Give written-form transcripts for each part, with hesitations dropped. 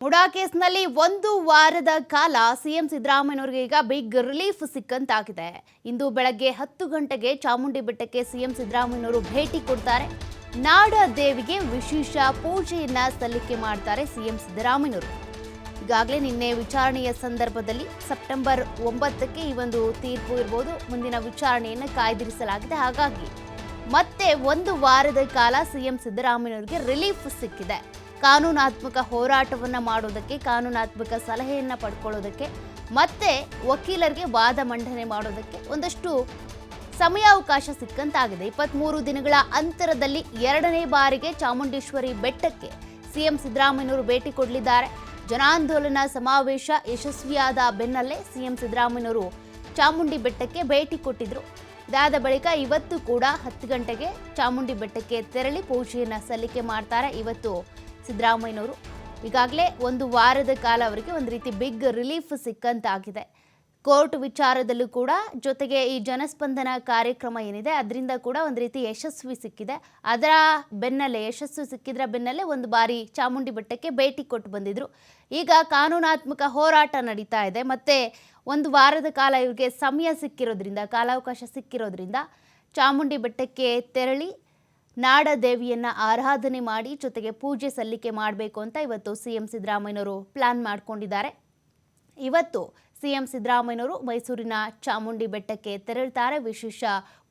ಮುಡಾ ಕೇಸ್ನಲ್ಲಿ 1 ವಾರದ ಕಾಲ ಸಿಎಂ ಸಿದ್ದರಾಮಯ್ಯನವರಿಗೆ ಈಗ ಬಿಗ್ ರಿಲೀಫ್ ಸಿಕ್ಕಂತಾಗಿದೆ. ಇಂದು ಬೆಳಗ್ಗೆ 10 ಗಂಟೆಗೆ ಚಾಮುಂಡಿ ಬೆಟ್ಟಕ್ಕೆ ಸಿಎಂ ಸಿದ್ದರಾಮಯ್ಯನವರು ಭೇಟಿ ಕೊಡ್ತಾರೆ. ನಾಡ ದೇವಿಗೆ ವಿಶೇಷ ಪೂಜೆಯನ್ನ ಸಲ್ಲಿಕೆ ಮಾಡ್ತಾರೆ ಸಿಎಂ ಸಿದ್ದರಾಮಯ್ಯನವರು. ಈಗಾಗಲೇ ನಿನ್ನೆ ವಿಚಾರಣೆಯ ಸಂದರ್ಭದಲ್ಲಿ ಸೆಪ್ಟೆಂಬರ್ 9ಕ್ಕೆ ಈ ಒಂದು ತೀರ್ಪು ಇರಬಹುದು. ಮುಂದಿನ ವಿಚಾರಣೆಯನ್ನು ಕಾಯ್ದಿರಿಸಲಾಗಿದೆ. ಹಾಗಾಗಿ ಮತ್ತೆ 1 ವಾರದ ಕಾಲ ಸಿಎಂ ಸಿದ್ದರಾಮಯ್ಯನವರಿಗೆ ರಿಲೀಫ್ ಸಿಕ್ಕಿದೆ. ಕಾನೂನಾತ್ಮಕ ಹೋರಾಟವನ್ನ ಮಾಡೋದಕ್ಕೆ, ಕಾನೂನಾತ್ಮಕ ಸಲಹೆಯನ್ನ ಪಡ್ಕೊಳ್ಳೋದಕ್ಕೆ, ಮತ್ತೆ ವಕೀಲರಿಗೆ ವಾದ ಮಂಡನೆ ಮಾಡೋದಕ್ಕೆ ಒಂದಷ್ಟು ಸಮಯಾವಕಾಶ ಸಿಕ್ಕಂತಾಗಿದೆ. 23 ದಿನಗಳ ಅಂತರದಲ್ಲಿ 2ನೇ ಬಾರಿಗೆ ಚಾಮುಂಡೇಶ್ವರಿ ಬೆಟ್ಟಕ್ಕೆ ಸಿಎಂ ಸಿದ್ದರಾಮಯ್ಯನವರು ಭೇಟಿ ಕೊಡಲಿದ್ದಾರೆ. ಜನಾಂದೋಲನ ಸಮಾವೇಶ ಯಶಸ್ವಿಯಾದ ಬೆನ್ನಲ್ಲೇ ಸಿಎಂ ಸಿದ್ದರಾಮಯ್ಯನವರು ಚಾಮುಂಡಿ ಬೆಟ್ಟಕ್ಕೆ ಭೇಟಿ ಕೊಟ್ಟಿದ್ರು. ಇದಾದ ಬಳಿಕ ಇವತ್ತು ಕೂಡ 10 ಗಂಟೆಗೆ ಚಾಮುಂಡಿ ಬೆಟ್ಟಕ್ಕೆ ತೆರಳಿ ಪೂಜೆಯನ್ನ ಸಲ್ಲಿಕೆ ಮಾಡ್ತಾರೆ. ಇವತ್ತು ಸಿದ್ದರಾಮಯ್ಯನವರು ಈಗಾಗಲೇ 1 ವಾರದ ಕಾಲ ಅವರಿಗೆ ಒಂದು ರೀತಿ ಬಿಗ್ ರಿಲೀಫ್ ಸಿಕ್ಕಂತಾಗಿದೆ. ಕೋರ್ಟ್ ವಿಚಾರದಲ್ಲೂ ಕೂಡ, ಜೊತೆಗೆ ಈ ಜನಸ್ಪಂದನ ಕಾರ್ಯಕ್ರಮ ಏನಿದೆ ಅದರಿಂದ ಕೂಡ ಒಂದು ರೀತಿ ಯಶಸ್ವಿ ಸಿಕ್ಕಿದೆ. ಅದರ ಬೆನ್ನಲ್ಲೇ, ಯಶಸ್ಸು ಸಿಕ್ಕಿದ್ರ ಬೆನ್ನಲ್ಲೇ ಒಂದು ಬಾರಿ ಚಾಮುಂಡಿ ಬೆಟ್ಟಕ್ಕೆ ಭೇಟಿ ಕೊಟ್ಟು ಬಂದಿದ್ರು. ಈಗ ಕಾನೂನಾತ್ಮಕ ಹೋರಾಟ ನಡೀತಾ ಇದೆ. ಮತ್ತೆ 1 ವಾರದ ಕಾಲ ಇವರಿಗೆ ಸಮಯ ಸಿಕ್ಕಿರೋದ್ರಿಂದ, ಕಾಲಾವಕಾಶ ಸಿಕ್ಕಿರೋದ್ರಿಂದ ಚಾಮುಂಡಿ ಬೆಟ್ಟಕ್ಕೆ ತೆರಳಿ ನಾಡ ದೇವಿಯನ್ನ ಆರಾಧನೆ ಮಾಡಿ ಜೊತೆಗೆ ಪೂಜೆ ಸಲ್ಲಿಕೆ ಮಾಡಬೇಕು ಅಂತ ಇವತ್ತು ಸಿಎಂ ಸಿದ್ದರಾಮಯ್ಯನವರು ಪ್ಲಾನ್ ಮಾಡ್ಕೊಂಡಿದ್ದಾರೆ. ಇವತ್ತು ಸಿಎಂ ಸಿದ್ದರಾಮಯ್ಯನವರು ಮೈಸೂರಿನ ಚಾಮುಂಡಿ ಬೆಟ್ಟಕ್ಕೆ ತೆರಳುತ್ತಾರೆ. ವಿಶೇಷ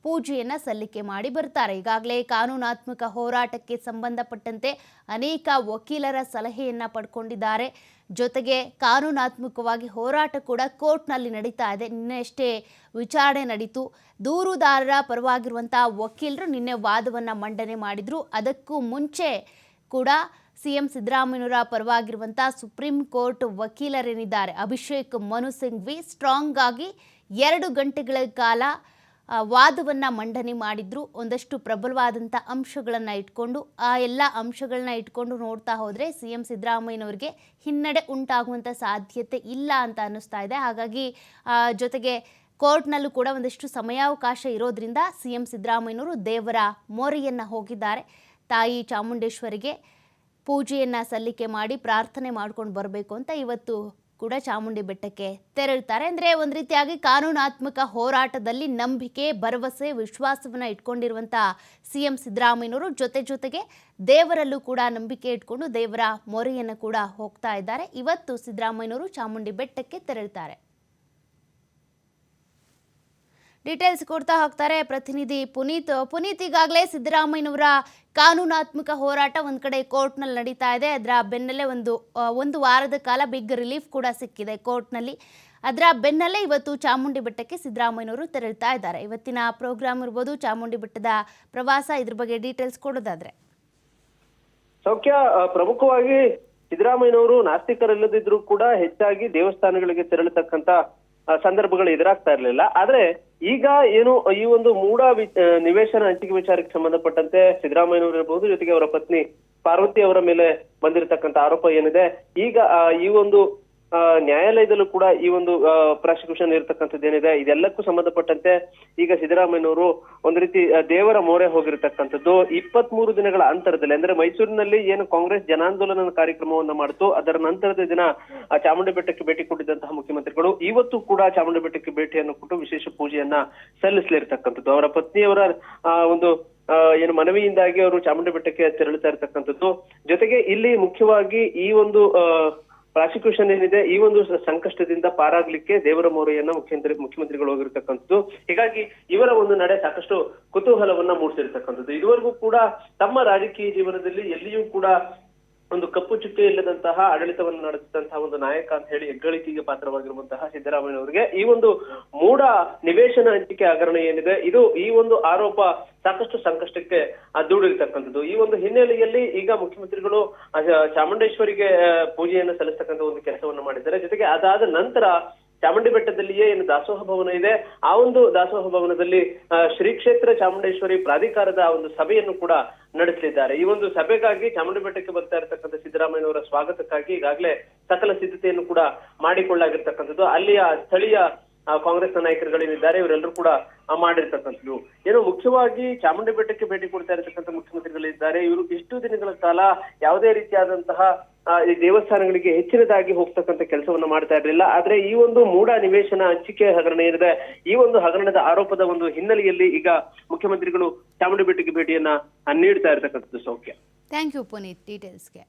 ಪೂಜೆಯನ್ನ ಸಲ್ಲಿಕೆ ಮಾಡಿ ಬರ್ತಾರೆ. ಈಗಾಗಲೇ ಕಾನೂನಾತ್ಮಕ ಹೋರಾಟಕ್ಕೆ ಸಂಬಂಧಪಟ್ಟಂತೆ ಅನೇಕ ವಕೀಲರ ಸಲಹೆಯನ್ನ ಪಡ್ಕೊಂಡಿದ್ದಾರೆ. ಜೊತೆಗೆ ಕಾನೂನಾತ್ಮಕವಾಗಿ ಹೋರಾಟ ಕೂಡ ಕೋರ್ಟ್ನಲ್ಲಿ ನಡೀತಾ ಇದೆ. ನಿನ್ನೆಷ್ಟೇ ವಿಚಾರಣೆ ನಡೀತು. ದೂರುದಾರರ ಪರವಾಗಿರುವಂತಹ ವಕೀಲರು ನಿನ್ನೆ ವಾದವನ್ನು ಮಂಡನೆ ಮಾಡಿದ್ರು. ಅದಕ್ಕೂ ಮುಂಚೆ ಕೂಡ ಸಿಎಂ ಸಿದ್ದರಾಮಯ್ಯನವರ ಪರವಾಗಿರುವಂಥ ಸುಪ್ರೀಂ ಕೋರ್ಟ್ ವಕೀಲರೇನಿದ್ದಾರೆ ಅಭಿಷೇಕ್ ಮನು ಸಿಂಘ್ವಿ ಸ್ಟ್ರಾಂಗ್ ಆಗಿ 2 ಗಂಟೆಗಳ ಕಾಲ ವಾದವನ್ನು ಮಂಡನೆ ಮಾಡಿದ್ರು. ಒಂದಷ್ಟು ಪ್ರಬಲವಾದಂಥ ಅಂಶಗಳನ್ನು ಇಟ್ಕೊಂಡು, ಆ ಎಲ್ಲ ಅಂಶಗಳನ್ನ ಇಟ್ಕೊಂಡು ನೋಡ್ತಾ ಹೋದರೆ ಸಿಎಂ ಸಿದ್ದರಾಮಯ್ಯನವರಿಗೆ ಹಿನ್ನಡೆ ಉಂಟಾಗುವಂಥ ಸಾಧ್ಯತೆ ಇಲ್ಲ ಅಂತ ಅನ್ನಿಸ್ತಾ ಇದೆ. ಹಾಗಾಗಿ ಜೊತೆಗೆ ಕೋರ್ಟ್ನಲ್ಲೂ ಕೂಡ ಒಂದಷ್ಟು ಸಮಯಾವಕಾಶ ಇರೋದ್ರಿಂದ ಸಿಎಂ ಸಿದ್ದರಾಮಯ್ಯನವರು ದೇವರ ಮೊರೆಯನ್ನು ಹೋಗಿದ್ದಾರೆ. ತಾಯಿ ಚಾಮುಂಡೇಶ್ವರಿಗೆ ಪೂಜೆಯನ್ನು ಸಲ್ಲಿಕೆ ಮಾಡಿ ಪ್ರಾರ್ಥನೆ ಮಾಡ್ಕೊಂಡು ಬರಬೇಕು ಅಂತ ಇವತ್ತು ಕೂಡ ಚಾಮುಂಡಿ ಬೆಟ್ಟಕ್ಕೆ ತೆರಳುತ್ತಾರೆ. ಅಂದರೆ ಒಂದು ರೀತಿಯಾಗಿ ಕಾನೂನಾತ್ಮಕ ಹೋರಾಟದಲ್ಲಿ ನಂಬಿಕೆ, ಭರವಸೆ, ವಿಶ್ವಾಸವನ್ನು ಇಟ್ಕೊಂಡಿರುವಂಥ ಸಿಎಂ ಸಿದ್ದರಾಮಯ್ಯನವರು ಜೊತೆಗೆ ದೇವರಲ್ಲೂ ಕೂಡ ನಂಬಿಕೆ ಇಟ್ಕೊಂಡು ದೇವರ ಮೊರೆಯನ್ನು ಕೂಡ ಹೋಗ್ತಾ ಇದ್ದಾರೆ. ಇವತ್ತು ಸಿದ್ದರಾಮಯ್ಯನವರು ಚಾಮುಂಡಿ ಬೆಟ್ಟಕ್ಕೆ ತೆರಳುತ್ತಾರೆ. ಡೀಟೇಲ್ಸ್ ಕೊಡ್ತಾ ಹೋಗ್ತಾರೆ ಪ್ರತಿನಿಧಿ ಪುನೀತ್. ಈಗಾಗಲೇ ಸಿದ್ದರಾಮಯ್ಯನವರ ಕಾನೂನಾತ್ಮಕ ಹೋರಾಟ ಒಂದು ಕಡೆ ಕೋರ್ಟ್ನಲ್ಲಿ ನಡೀತಾ ಇದೆ. ಅದರ ಬೆನ್ನಲ್ಲೇ ಒಂದು ವಾರದ ಕಾಲ ಬಿಗ್ ರಿಲೀಫ್ ಕೂಡ ಸಿಕ್ಕಿದೆ ಕೋರ್ಟ್ನಲ್ಲಿ. ಅದರ ಬೆನ್ನಲ್ಲೇ ಇವತ್ತು ಚಾಮುಂಡಿ ಬೆಟ್ಟಕ್ಕೆ ಸಿದ್ದರಾಮಯ್ಯನವರು ತೆರಳುತ್ತಾ ಇದ್ದಾರೆ. ಇವತ್ತಿನ ಪ್ರೋಗ್ರಾಮ್ ಇರ್ಬೋದು, ಚಾಮುಂಡಿ ಬೆಟ್ಟದ ಪ್ರವಾಸ, ಇದ್ರ ಬಗ್ಗೆ ಡೀಟೇಲ್ಸ್ ಕೊಡೋದಾದ್ರೆ. ಸೌಖ್ಯ, ಪ್ರಮುಖವಾಗಿ ಸಿದ್ದರಾಮಯ್ಯನವರು ನಾಸ್ತಿಕರಲ್ಲದಿದ್ರು ಕೂಡ ಹೆಚ್ಚಾಗಿ ದೇವಸ್ಥಾನಗಳಿಗೆ ತೆರಳತಕ್ಕಂತ ಸಂದರ್ಭಗಳು ಎದುರಾಗ್ತಾ ಇರಲಿಲ್ಲ. ಆದ್ರೆ ಈಗ ಏನು ಈ ಒಂದು ಮೂಢ ನಿವೇಶನ ಹಂಚಿಕೆ ವಿಚಾರಕ್ಕೆ ಸಂಬಂಧಪಟ್ಟಂತೆ ಸಿದ್ದರಾಮಯ್ಯನವರು ಇರಬಹುದು, ಜೊತೆಗೆ ಅವರ ಪತ್ನಿ ಪಾರ್ವತಿ ಅವರ ಮೇಲೆ ಬಂದಿರತಕ್ಕಂತ ಆರೋಪ ಏನಿದೆ, ಈಗ ಈ ಒಂದು ನ್ಯಾಯಾಲಯದಲ್ಲೂ ಕೂಡ ಈ ಒಂದು ಪ್ರಾಸಿಕ್ಯೂಷನ್ ಇರತಕ್ಕಂಥದ್ದು ಏನಿದೆ, ಇದೆಲ್ಲಕ್ಕೂ ಸಂಬಂಧಪಟ್ಟಂತೆ ಈಗ ಸಿದ್ದರಾಮಯ್ಯನವರು ಒಂದು ರೀತಿ ದೇವರ ಮೊರೆ ಹೋಗಿರತಕ್ಕಂಥದ್ದು. 23 ದಿನಗಳ ಅಂತರದಲ್ಲಿ, ಅಂದ್ರೆ ಮೈಸೂರಿನಲ್ಲಿ ಏನು ಕಾಂಗ್ರೆಸ್ ಜನಾಂದೋಲನ ಕಾರ್ಯಕ್ರಮವನ್ನ ಮಾಡಿತು, ಅದರ ನಂತರದ ದಿನ ಚಾಮುಂಡಿ ಬೆಟ್ಟಕ್ಕೆ ಭೇಟಿ ಕೊಟ್ಟಿದ್ದಂತಹ ಮುಖ್ಯಮಂತ್ರಿಗಳು ಇವತ್ತು ಕೂಡ ಚಾಮುಂಡಿ ಬೆಟ್ಟಕ್ಕೆ ಭೇಟಿಯನ್ನು ಕೊಟ್ಟು ವಿಶೇಷ ಪೂಜೆಯನ್ನ ಸಲ್ಲಿಸಲಿರ್ತಕ್ಕಂಥದ್ದು. ಅವರ ಪತ್ನಿಯವರ ಒಂದು ಏನು ಮನವಿಯಿಂದಾಗಿ ಅವರು ಚಾಮುಂಡಿ ಬೆಟ್ಟಕ್ಕೆ ತೆರಳುತ್ತಾ ಇರತಕ್ಕಂಥದ್ದು. ಜೊತೆಗೆ ಇಲ್ಲಿ ಮುಖ್ಯವಾಗಿ ಈ ಒಂದು ಪ್ರಾಸಿಕ್ಯೂಷನ್ ಏನಿದೆ, ಈ ಒಂದು ಸಂಕಷ್ಟದಿಂದ ಪಾರಾಗ್ಲಿಕ್ಕೆ ದೇವರ ಮೊರೆಯನ್ನ ಮುಖ್ಯಮಂತ್ರಿಗಳು ಹೋಗಿರ್ತಕ್ಕಂಥದ್ದು. ಹೀಗಾಗಿ ಇವರ ಒಂದು ನಡೆ ಸಾಕಷ್ಟು ಕುತೂಹಲವನ್ನ ಮೂಡಿಸಿರ್ತಕ್ಕಂಥದ್ದು. ಇದುವರೆಗೂ ಕೂಡ ತಮ್ಮ ರಾಜಕೀಯ ಜೀವನದಲ್ಲಿ ಎಲ್ಲಿಯೂ ಕೂಡ ಒಂದು ಕಪ್ಪು ಚುಕ್ಕೆ ಇಲ್ಲದಂತಹ ಆಡಳಿತವನ್ನು ನಡೆಸಿದಂತಹ ಒಂದು ನಾಯಕ ಅಂತ ಹೇಳಿ ಹೆಗ್ಗಳಿಕೆಗೆ ಪಾತ್ರವಾಗಿರುವಂತಹ ಸಿದ್ದರಾಮಯ್ಯನವರಿಗೆ ಈ ಒಂದು ಮೂಢ ನಿವೇಶನ ಹಂಚಿಕೆ ಹಗರಣ ಏನಿದೆ, ಇದು ಈ ಒಂದು ಆರೋಪ ಸಾಕಷ್ಟು ಸಂಕಷ್ಟಕ್ಕೆ ದೂಡಿರ್ತಕ್ಕಂಥದ್ದು. ಈ ಒಂದು ಹಿನ್ನೆಲೆಯಲ್ಲಿ ಈಗ ಮುಖ್ಯಮಂತ್ರಿಗಳು ಚಾಮುಂಡೇಶ್ವರಿಗೆ ಪೂಜೆಯನ್ನು ಸಲ್ಲಿಸ್ತಕ್ಕಂಥ ಒಂದು ಕೆಲಸವನ್ನು ಮಾಡಿದ್ದಾರೆ. ಜೊತೆಗೆ ಅದಾದ ನಂತರ ಚಾಮುಂಡಿ ಬೆಟ್ಟದಲ್ಲಿಯೇ ಏನು ದಾಸೋಹ ಭವನ ಇದೆ, ಆ ಒಂದು ದಾಸೋಹ ಭವನದಲ್ಲಿ ಶ್ರೀ ಕ್ಷೇತ್ರ ಚಾಮುಂಡೇಶ್ವರಿ ಪ್ರಾಧಿಕಾರದ ಒಂದು ಸಭೆಯನ್ನು ಕೂಡ ನಡೆಸಲಿದ್ದಾರೆ. ಈ ಒಂದು ಸಭೆಗಾಗಿ ಚಾಮುಂಡಿ ಬೆಟ್ಟಕ್ಕೆ ಬರ್ತಾ ಇರತಕ್ಕಂಥ ಸಿದ್ದರಾಮಯ್ಯನವರ ಸ್ವಾಗತಕ್ಕಾಗಿ ಈಗಾಗಲೇ ಸಕಲ ಸಿದ್ಧತೆಯನ್ನು ಕೂಡ ಮಾಡಿಕೊಳ್ಳಾಗಿರ್ತಕ್ಕಂಥದ್ದು. ಅಲ್ಲಿಯ ಸ್ಥಳೀಯ ಕಾಂಗ್ರೆಸ್ನ ನಾಯಕರುಗಳೇನಿದ್ದಾರೆ ಇವರೆಲ್ಲರೂ ಕೂಡ ಮಾಡಿರ್ತಕ್ಕಂಥದ್ದು. ಏನು ಮುಖ್ಯವಾಗಿ ಚಾಮುಂಡಿ ಬೆಟ್ಟಕ್ಕೆ ಭೇಟಿ ಕೊಡ್ತಾ ಇರತಕ್ಕಂಥ ಮುಖ್ಯಮಂತ್ರಿಗಳಿದ್ದಾರೆ. ಇವರು ಇಷ್ಟು ದಿನಗಳ ಕಾಲ ಯಾವುದೇ ರೀತಿಯಾದಂತಹ ಈ ದೇವಸ್ಥಾನಗಳಿಗೆ ಹೆಚ್ಚಿನದಾಗಿ ಹೋಗ್ತಕ್ಕಂಥ ಕೆಲಸವನ್ನ ಮಾಡ್ತಾ ಇರಲಿಲ್ಲ. ಆದ್ರೆ ಈ ಒಂದು ಮೂಢ ನಿವೇಶನ ಹಂಚಿಕೆ ಹಗರಣ ಏನಿದೆ, ಈ ಒಂದು ಹಗರಣದ ಆರೋಪದ ಒಂದು ಹಿನ್ನೆಲೆಯಲ್ಲಿ ಈಗ ಮುಖ್ಯಮಂತ್ರಿಗಳು ಚಾಮುಂಡಿ ಬೆಟ್ಟಕ್ಕೆ ಭೇಟಿಯನ್ನ ನೀಡ್ತಾ ಇರತಕ್ಕಂಥದ್ದು. ಸೌಖ್ಯ. Thank you Puneeth ಡೀಟೇಲ್ಸ್ಗೆ.